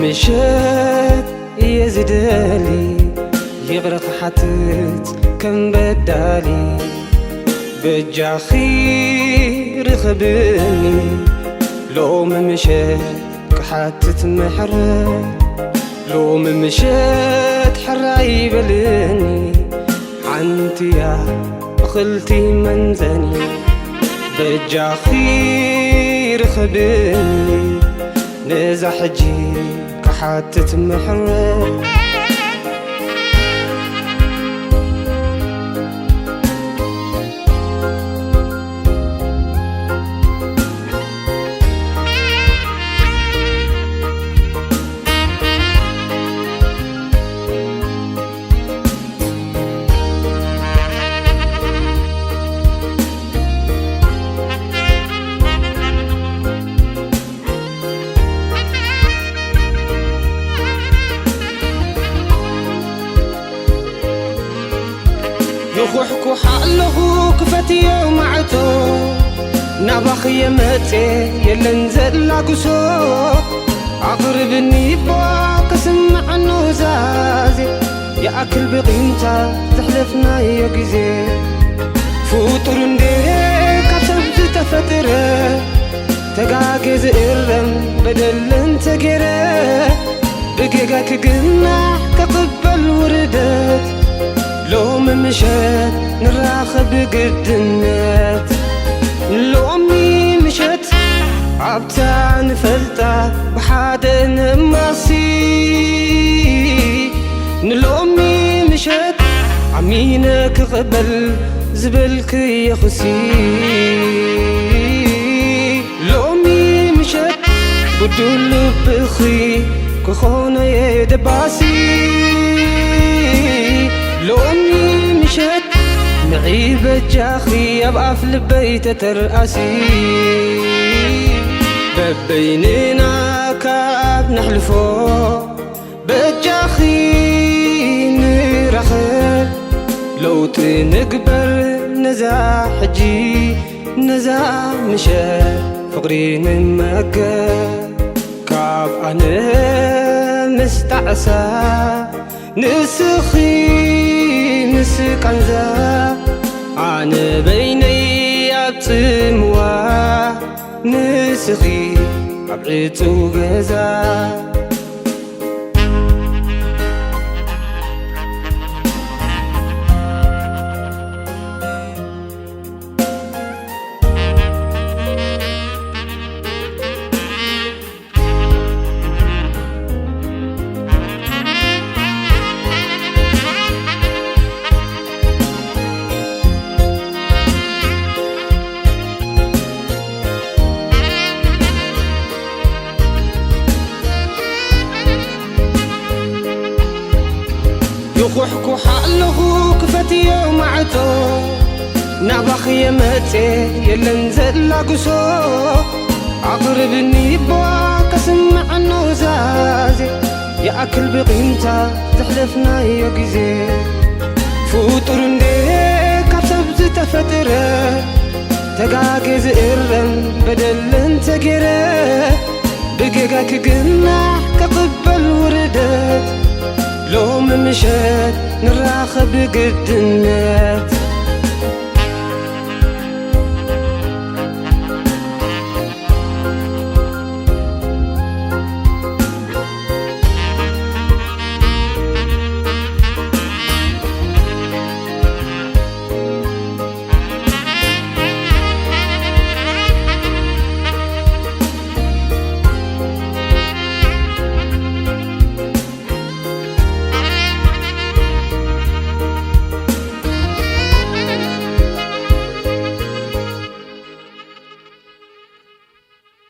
مشات يزدالي يغرق حتت كم بدالي بجاخي رخبني لو مشات كحتت محرت لو مشات حراي بلني عنتي يا خلتي منزني بجاخي رخبني نزا حجي كحتت محرت يخوحكو حالهو كفتي ومعتو نابخ يمتي يلنزل لاقسو أقربني باك سمع النوزازي يا أكل بقيمتا تحلفنا يقزي فوتر نديك عصبت تفتره تقاقز إرم بدل انت قره بقيقاك قناح كقبل وردت لو مشت نراخب قدنات لو أمي مشت عبتا نفلتا بحادة نماسي لو أمي مشت عمينك قبل زبلك يا خسي لو أمي مشت بدول بخي كخونة يدباسي لو أمي مشت نعيبة جاخي أبقى في البيت ترأسي ببيننا كاب نحلفو بجاخي نرخب لو تنقبر نزا حجي نزا مشت فقري نمكة كاب أنا مستعسى نسخي نسك عنزا عن بيني أبتموا نسخي أبعيت وقزا يخوحكو حالهو كفتي ومعتو نابخ يمتي يلنزل لاقسو أقربني باك سمع النوزازي يا أكل بقيمتا تحلفنا يقزي فوتر نديك عصبت تفتره تقاقز إرم بدل انت قره بقيقاك قناح كقبل وردت لو مشت نراخب قد النات